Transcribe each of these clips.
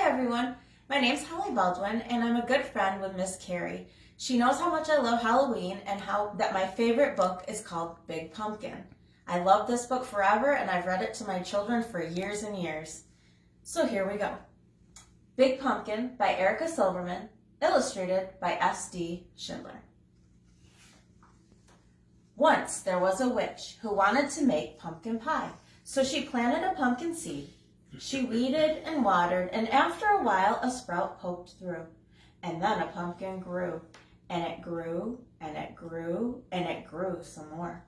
Hi everyone, my name's Holly Baldwin and I'm a good friend with Miss Carrie. She knows how much I love Halloween and that my favorite book is called Big Pumpkin. I love this book forever and I've read it to my children for years and years. So here we go. Big Pumpkin by Erica Silverman, illustrated by S.D. Schindler. Once there was a witch who wanted to make pumpkin pie, so she planted a pumpkin seed. She weeded and watered, and after a while a sprout poked through. And then a pumpkin grew, and it grew, and it grew, and it grew some more.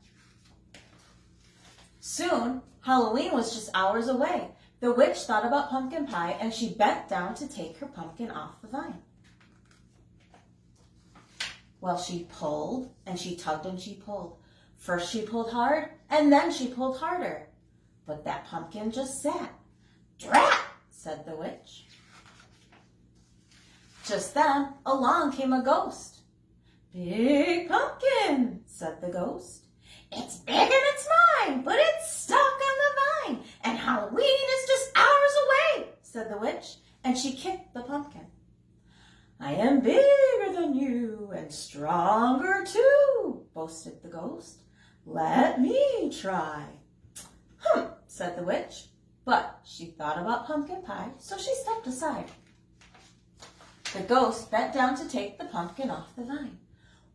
Soon, Halloween was just hours away. The witch thought about pumpkin pie, and she bent down to take her pumpkin off the vine. Well, she pulled, and she tugged, and she pulled. First she pulled hard, and then she pulled harder. But that pumpkin just sat. "Drat!" said the witch. Just then, along came a ghost. "Big Pumpkin," said the ghost. "It's big and it's mine, but it's stuck on the vine, and Halloween is just hours away," said the witch, and she kicked the pumpkin. "I am bigger than you and stronger too," boasted the ghost. "Let me try." "Humph," said the witch. But she thought about pumpkin pie, so she stepped aside. The ghost bent down to take the pumpkin off the vine.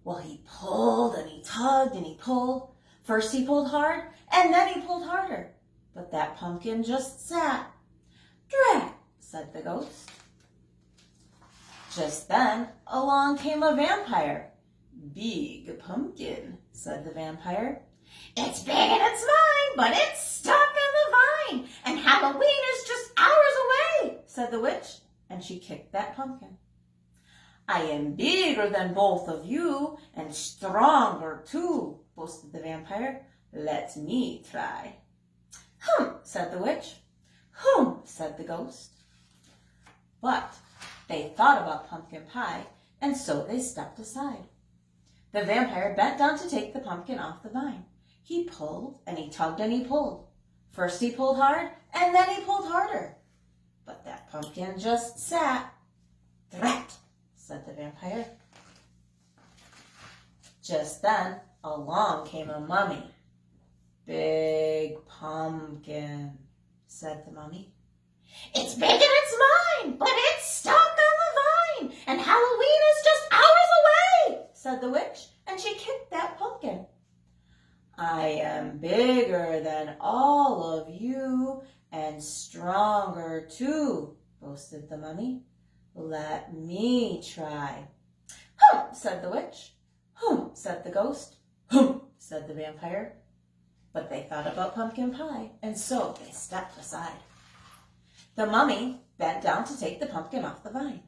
Well, he pulled and he tugged and he pulled. First he pulled hard and then he pulled harder. But that pumpkin just sat. "Drat," said the ghost. Just then along came a vampire. "Big Pumpkin," said the vampire. "It's big and it's mine, but it's stuck on the vine, and Halloween is just hours away," said the witch, and she kicked that pumpkin. "I am bigger than both of you and stronger too," boasted the vampire. "Let me try." "Humph," said the witch. "Humph," said the ghost. But they thought about pumpkin pie, and so they stepped aside. The vampire bent down to take the pumpkin off the vine. He pulled and he tugged and he pulled. First he pulled hard and then he pulled harder. But that pumpkin just sat. "Drat," said the vampire. Just then along came a mummy. "Big Pumpkin," said the mummy. "It's big and it's mine, but it's stuck on the vine, and Halloween is just hours away," said the witch, and she kicked that pumpkin. "I am bigger than all of you and stronger too," boasted the mummy. "Let me try." "Humph," said the witch. "Humph," said the ghost. "Humph," said the vampire. But they thought about pumpkin pie, and so they stepped aside. The mummy bent down to take the pumpkin off the vine.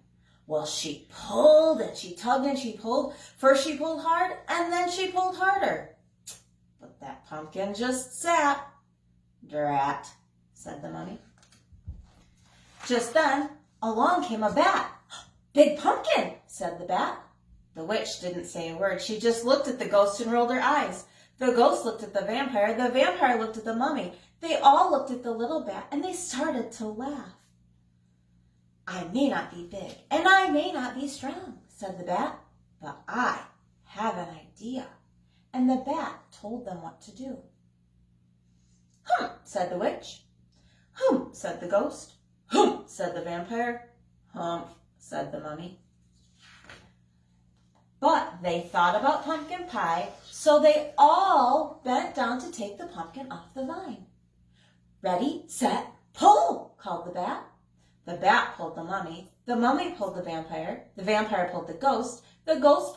Well, she pulled and she tugged and she pulled. First she pulled hard and then she pulled harder. But that pumpkin just sat. "Drat," said the mummy. Just then along came a bat. "Big Pumpkin," said the bat. The witch didn't say a word. She just looked at the ghost and rolled her eyes. The ghost looked at the vampire looked at the mummy. They all looked at the little bat and they started to laugh. "I may not be big and I may not be strong," said the bat, "but I have an idea." And the bat told them what to do. "Humph," said the witch. "Humph," said the ghost. "Humph," said the vampire. "Humph," said the mummy. But they thought about pumpkin pie, so they all bent down to take the pumpkin off the vine. "Ready, set, pull," called the bat. The bat pulled the mummy pulled the vampire pulled the ghost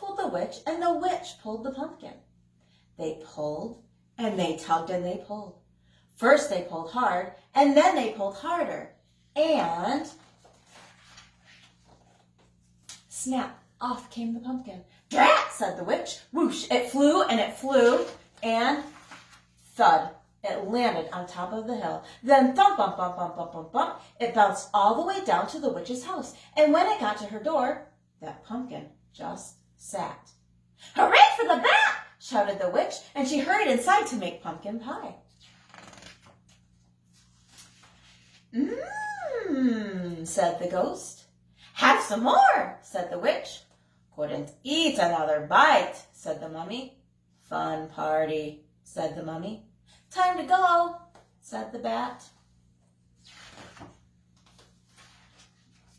pulled the witch, and the witch pulled the pumpkin. They pulled, and they tugged, and they pulled. First they pulled hard, and then they pulled harder. And snap, off came the pumpkin. "Drat," said the witch. Whoosh, it flew, and thud. It landed on top of the hill. Then thump, bump, bump, bump, bump, bump, bump. It bounced all the way down to the witch's house. And when it got to her door, that pumpkin just sat. "Hooray for the bat!" shouted the witch, and she hurried inside to make pumpkin pie. said the ghost. Have some more, said the witch. Couldn't eat another bite, said the mummy. Fun party, said the mummy. Time to go, said the bat.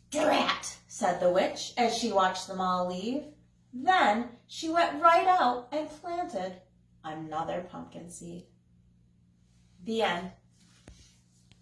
Drat, said the witch as she watched them all leave. Then she went right out and planted another pumpkin seed. The end.